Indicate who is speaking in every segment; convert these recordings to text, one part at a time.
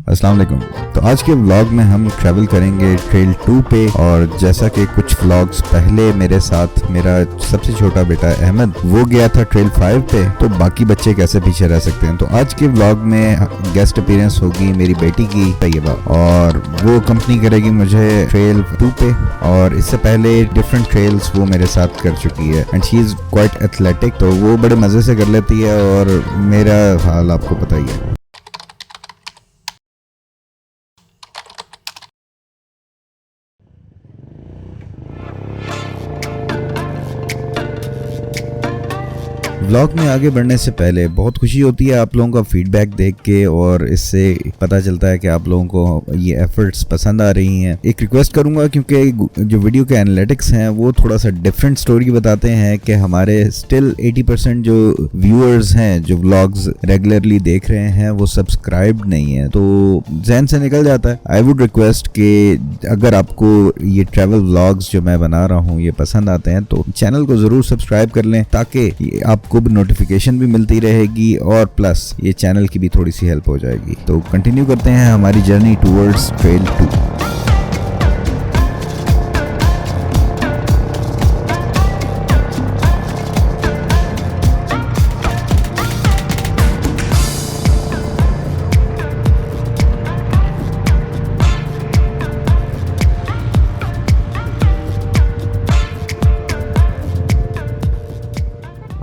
Speaker 1: अस्सलाम वालेकुम। तो आज के व्लॉग में हम ट्रैवल करेंगे ट्रेल 2 पे। और जैसा कि कुछ व्लॉग्स पहले मेरे साथ मेरा सबसे छोटा बेटा अहमद वो गया था ट्रेल 5 पे, तो बाकी बच्चे कैसे पीछे रह सकते हैं। तो आज के व्लॉग में गेस्ट अपीयरेंस होगी मेरी बेटी की तैयबा, और वो कंपनी करेगी मुझे ट्रेल 2 पे। और इससे पहले डिफरेंट ट्रेल्स वो मेरे साथ कर चुकी है and she is quite athletic, तो वो बड़े मज़े से कर लेती है और मेरा हाल आपको पता ही है। व्लॉग में आगे बढ़ने से पहले बहुत खुशी होती है आप लोगों का फीडबैक देख के, और इससे पता चलता है कि आप लोगों को ये एफर्ट्स पसंद आ रही हैं। एक रिक्वेस्ट करूंगा, क्योंकि जो वीडियो के एनालिटिक्स हैं वो थोड़ा सा डिफरेंट स्टोरी बताते हैं कि हमारे स्टिल 80% जो व्यूअर्स हैं जो व्लॉग्स रेगुलरली देख रहे हैं वो सब्सक्राइब्ड नहीं है, तो जहन से निकल जाता है। आई वुड रिक्वेस्ट कि अगर आपको ये ट्रैवल व्लॉग्स जो मैं बना रहा हूँ ये पसंद आते हैं तो चैनल को ज़रूर सब्सक्राइब कर लें, ताकि आपको नोटिफिकेशन भी मिलती रहेगी और प्लस ये चैनल की भी थोड़ी सी हेल्प हो जाएगी। तो कंटिन्यू करते हैं हमारी जर्नी टूवर्ड्स ट्रेल 2।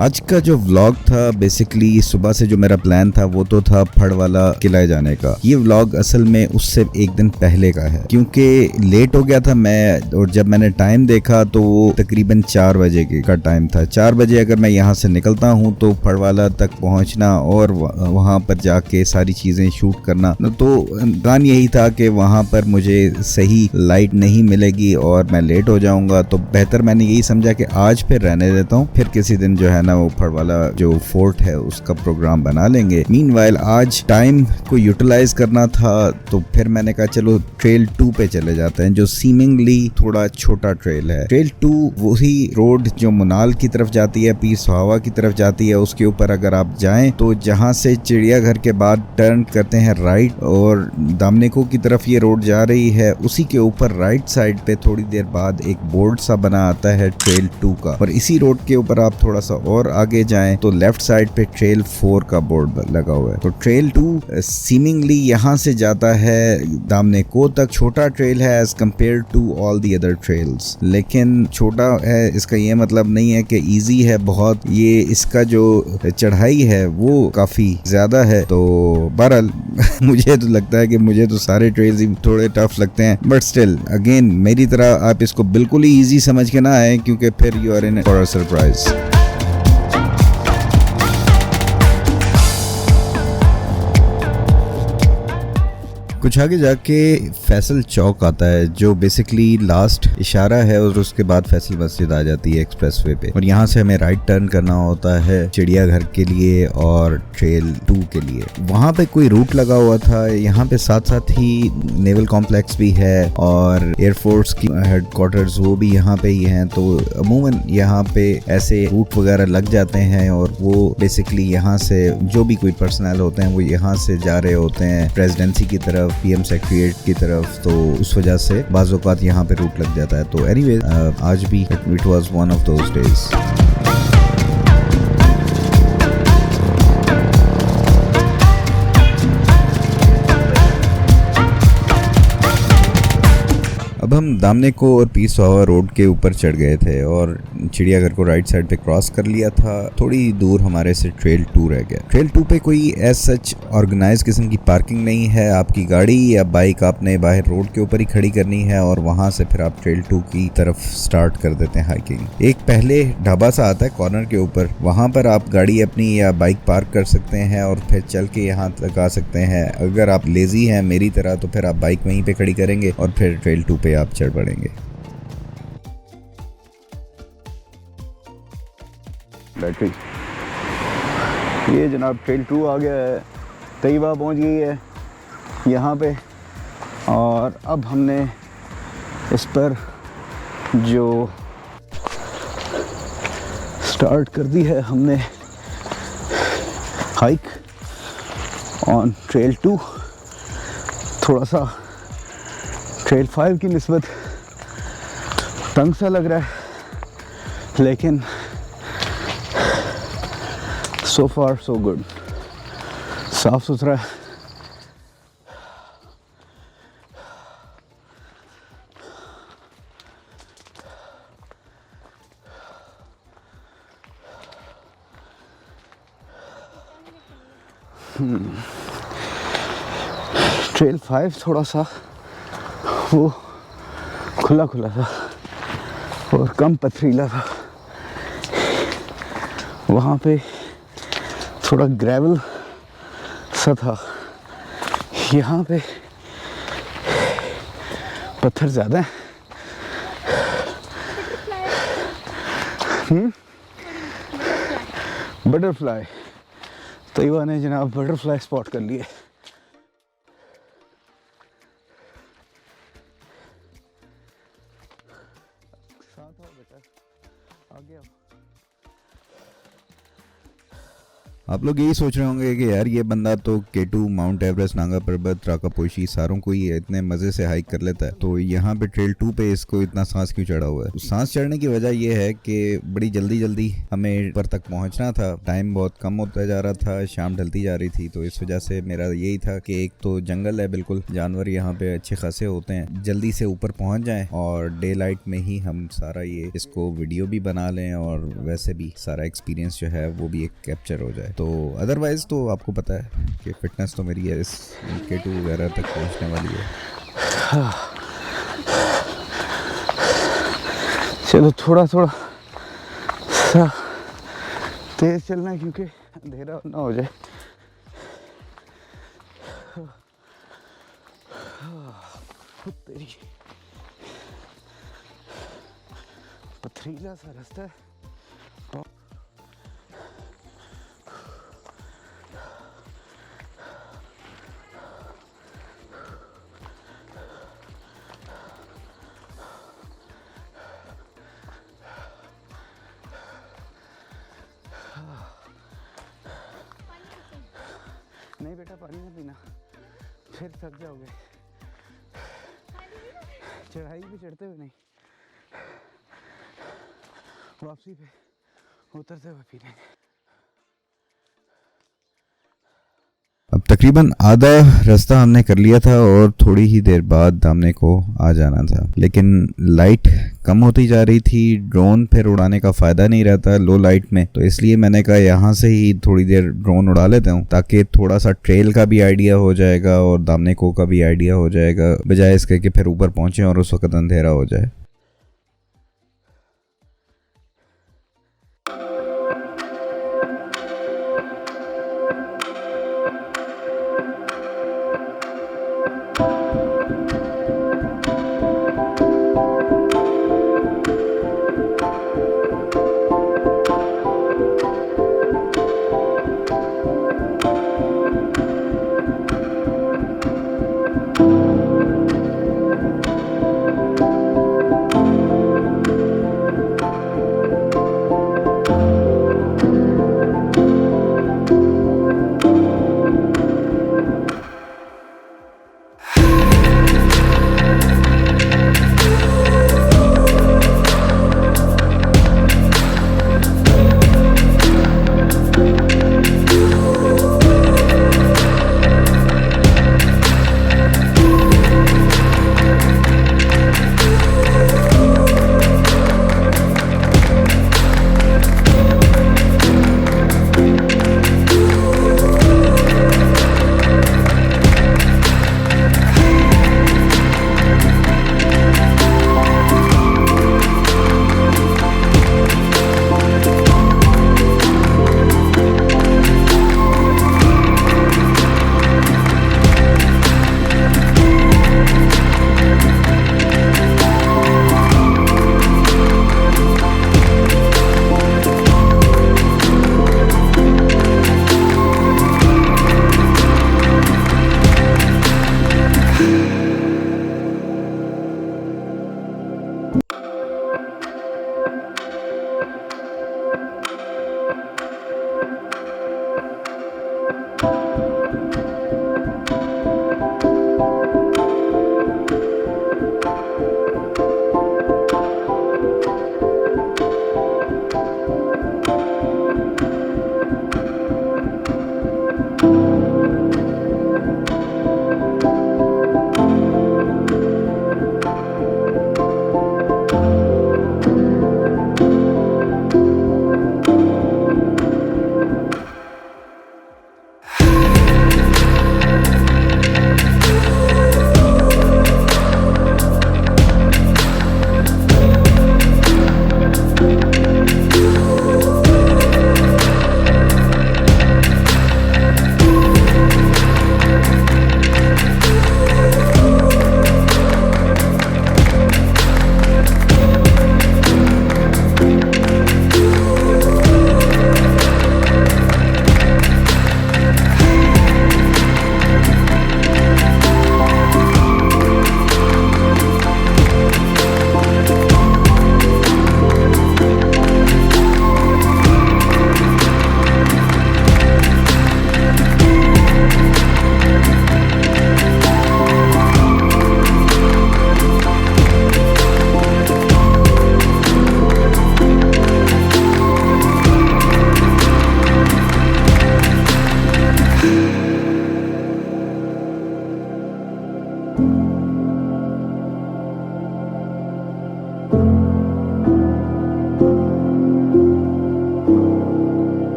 Speaker 1: आज का जो व्लॉग था बेसिकली सुबह से जो मेरा प्लान था वो तो था फड़वाला किला जाने का। ये व्लॉग असल में उससे एक दिन पहले का है, क्योंकि लेट हो गया था मैं, और जब मैंने टाइम देखा तो वो तकरीबन 4 बजे का टाइम था। 4 बजे अगर मैं यहाँ से निकलता हूँ तो फड़वाला तक पहुँचना और वहाँ पर जाके सारी चीज़ें शूट करना, तो इम्कान यही था कि वहाँ पर मुझे सही लाइट नहीं मिलेगी और मैं लेट हो जाऊँगा। तो बेहतर मैंने यही समझा कि आज फिर रहने देता हूँ, फिर किसी दिन जो है वो फड़वाला जो फोर्ट है उसका प्रोग्राम बना लेंगे। मीनवाइल आज टाइम को यूटिलाइज करना था, तो फिर मैंने कहा चलो ट्रेल 2 पे चले जाते हैं, जो सीमिंगली थोड़ा छोटा ट्रेल है। ट्रेल 2 वही रोड जो मुनाल की तरफ जाती है, पीर सुहावा की तरफ जाती है, उसके ऊपर अगर आप जाएं तो जहां से चिड़ियाघर के बाद टर्न करते हैं राइट और दामनेको की तरफ ये रोड जा रही है, उसी के ऊपर राइट साइड पे थोड़ी देर बाद एक बोर्ड सा बना आता है ट्रेल 2 का, और इसी रोड के ऊपर आप थोड़ा सा और आगे जाएं तो लेफ्ट साइड पे ट्रेल 4 का बोर्ड लगा हुआ है। तो ट्रेल 2 सीमिंगली यहाँ से जाता है दामनेको तक। छोटा ट्रेल है as compare to all the other trails, लेकिन छोटा है इसका ये मतलब नहीं है कि इजी है बहुत। ये इसका जो चढ़ाई है वो काफी ज्यादा है। तो बहरहाल मुझे तो लगता है कि मुझे तो सारे ट्रेल्स ही थोड़े टफ लगते हैं, बट स्टिल अगेन मेरी तरह आप इसको बिल्कुल ही ईजी समझ के ना आए, क्योंकि फिर you are in for a surprise. कुछ आगे जाके फैसल चौक आता है, जो बेसिकली लास्ट इशारा है, और उसके बाद फैसल मस्जिद आ जाती है एक्सप्रेसवे पे, और यहाँ से हमें राइट टर्न करना होता है चिड़ियाघर के लिए और ट्रेल 2 के लिए। वहाँ पे कोई रूट लगा हुआ था। यहाँ पे साथ साथ ही नेवल कॉम्प्लेक्स भी है और एयरफोर्स की हेडक्वार्टर्स वो भी यहाँ पे ही हैं। तो अमूमन यहाँ पे ऐसे रूट वगैरह लग जाते हैं, और वो बेसिकली यहाँ से जो भी कोई पर्सनल होते हैं वो यहाँ से जा रहे होते हैं प्रेसिडेंसी की तरफ, पीएम सेक्रेटरीट की तरफ, तो उस वजह से बाज़ औक़ात यहाँ पे रूट लग जाता है। तो एनीवे आज भी it was one of those days. अब हम दामनेको और पीर सुहावा रोड के ऊपर चढ़ गए थे और चिड़ियाघर को राइट साइड पे क्रॉस कर लिया था। थोड़ी दूर हमारे से ट्रेल 2 रह गया। ट्रेल 2 पे कोई एज सच ऑर्गेनाइज किस्म की पार्किंग नहीं है। आपकी गाड़ी या बाइक आपने बाहर रोड के ऊपर ही खड़ी करनी है, और वहां से फिर आप ट्रेल 2 की तरफ स्टार्ट कर देते हैं हाइकिंग। एक पहले ढाबा सा आता है कॉर्नर के ऊपर, वहां पर आप गाड़ी अपनी या बाइक पार्क कर सकते हैं और फिर चल के यहाँ तक आ सकते हैं। अगर आप लेजी हैं मेरी तरह तो फिर आप बाइक वहीं पे खड़ी करेंगे और फिर ट्रेल 2 पे आप चढ़ पड़ेंगे। बैटरी ये जनाब ट्रेल 2 आ गया है, तैयबा पहुंच गई है यहाँ पे, और अब हमने इस पर जो स्टार्ट कर दी है हमने हाइक ऑन ट्रेल 2।
Speaker 2: थोड़ा सा ट्रेल 5 की निस्बत तंग सा लग रहा है, लेकिन सो फार सो गुड, साफ सुथरा है। ट्रेल 5 थोड़ा सा वो खुला खुला था और कम पथरीला था, वहाँ पे थोड़ा ग्रेवल सा था, यहाँ पे पत्थर ज़्यादा है। बटरफ्लाई, तैयबा ने जनाब बटरफ्लाई स्पॉट कर लिए। साथ आओ बेटा, आगे आओ।
Speaker 1: आप लोग यही सोच रहे होंगे कि यार ये बंदा तो K2, माउंट एवरेस्ट, नागा पर्वत, राकापोशी सारों को ही इतने मज़े से हाइक कर लेता है, तो यहाँ पे ट्रेल 2 पे इसको इतना सांस क्यों चढ़ा हुआ है? सांस चढ़ने की वजह ये है कि बड़ी जल्दी जल्दी हमें ऊपर तक पहुँचना था, टाइम बहुत कम होता जा रहा था, शाम ढलती जा रही थी, तो इस वजह से मेरा यही था कि एक तो जंगल है बिल्कुल, जानवर यहाँ पे अच्छे खासे होते हैं, जल्दी से ऊपर पहुँच जाएँ और डे लाइट में ही हम सारा ये इसको वीडियो भी बना लें और वैसे भी सारा एक्सपीरियंस जो है वो भी एक कैप्चर हो जाए। तो अदरवाइज तो आपको पता है कि फिटनेस तो मेरी है इस K2 वगैरह तक पहुंचने वाली है।
Speaker 2: चलो थोड़ा थोड़ा सा तेज चलना है क्योंकि अंधेरा ना हो जाए। तेरी पथरीला सा रास्ता है। नहीं बेटा, पानी ना पीना, फिर थक जाओगे। चढ़ाई पे चढ़ते हुए नहीं, वापसी पे उतरते हुए पी लेंगे।
Speaker 1: अब तकरीबन आधा रास्ता हमने कर लिया था और थोड़ी ही देर बाद दामने को आ जाना था, लेकिन लाइट कम होती जा रही थी, ड्रोन फिर उड़ाने का फ़ायदा नहीं रहता लो लाइट में, तो इसलिए मैंने कहा यहाँ से ही थोड़ी देर ड्रोन उड़ा लेता हूँ ताकि थोड़ा सा ट्रेल का भी आइडिया हो जाएगा और दामने को का भी आइडिया हो जाएगा, बजाय इसके कि फिर ऊपर पहुँचें और उस वक्त अंधेरा हो जाए।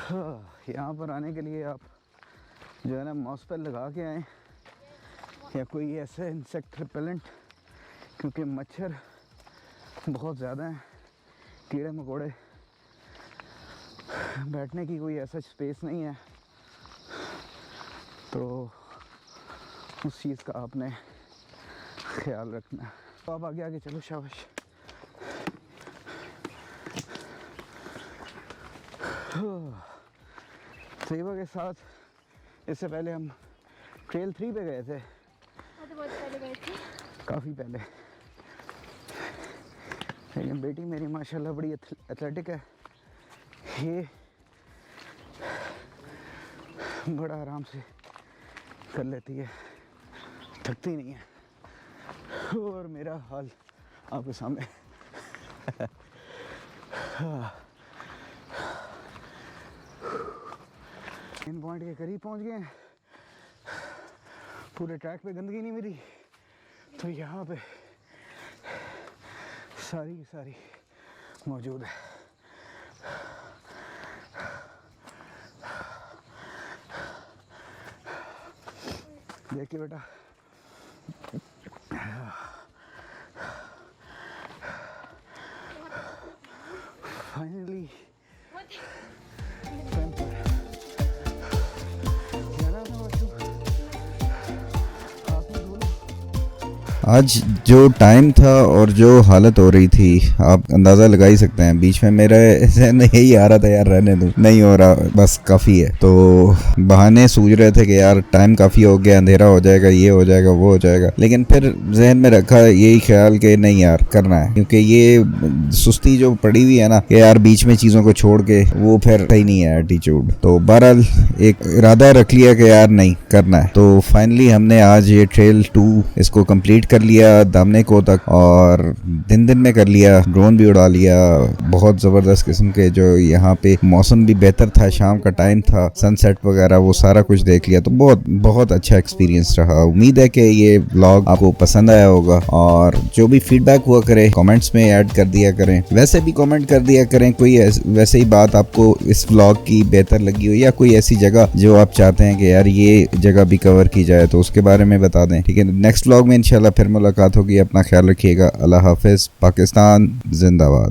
Speaker 2: यहाँ पर आने के लिए आप जो है ना माउस पैड लगा के आएँ या कोई ऐसे इंसेक्ट रिपेलेंट, क्योंकि मच्छर बहुत ज़्यादा हैं, कीड़े मकोड़े, बैठने की कोई ऐसा स्पेस नहीं है, तो उस चीज़ का आपने ख्याल रखना। तो आप आगे आगे चलो, शाबाश। सेवा के साथ इससे पहले हम ट्रेल 3 पे गए थे,
Speaker 3: बहुत पहले गए थे,
Speaker 2: काफ़ी पहले। लेकिन बेटी मेरी माशाल्लाह बड़ी एथलेटिक है, ये बड़ा आराम से कर लेती है, थकती नहीं है। और मेरा हाल आपके सामने। इन पॉइंट के करीब पहुंच गए हैं, पूरे ट्रैक पे गंदगी नहीं मिली, तो यहाँ पे सारी की सारी मौजूद है। देखिए बेटा, फाइनली
Speaker 1: आज जो टाइम था और जो हालत हो रही थी आप अंदाज़ा लगा ही सकते हैं। बीच में मेरे जहन यही आ रहा था यार रहने दूँ, नहीं हो रहा, बस काफ़ी है। तो बहाने सूझ रहे थे कि यार टाइम काफ़ी हो गया, अंधेरा हो जाएगा, ये हो जाएगा, वो हो जाएगा, लेकिन फिर जहन में रखा यही ख्याल कि नहीं यार करना है, क्योंकि ये सुस्ती जो पड़ी हुई है ना कि यार बीच में चीज़ों को छोड़ के, वो फिर सही नहीं है एटीट्यूड। तो बहरहाल एक इरादा रख लिया कि यार नहीं करना है। तो फाइनली हमने आज ये ट्रेल 2 इसको कंप्लीट कर लिया दामने को तक, और दिन में कर लिया, ड्रोन भी उड़ा लिया। बहुत ज़बरदस्त किस्म के जो यहाँ पे मौसम भी बेहतर था, शाम का टाइम था, सनसेट वगैरह वो सारा कुछ देख लिया। तो बहुत अच्छा एक्सपीरियंस रहा। उम्मीद है कि ये व्लॉग आपको पसंद आया होगा, और जो भी फीडबैक हुआ करे कमेंट्स में ऐड कर दिया करें। वैसे भी कमेंट कर दिया करें, कोई वैसे ही बात आपको इस व्लॉग की बेहतर लगी हो, या कोई ऐसी जगह जो आप चाहते हैं कि यार ये जगह भी कवर की जाए, तो उसके बारे में बता दें। ठीक है, नेक्स्ट व्लॉग में इंशाल्लाह फिर मुलाकात होगी। अपना ख्याल रखिएगा। अल्लाह हाफिज़। पाकिस्तान जिंदाबाद।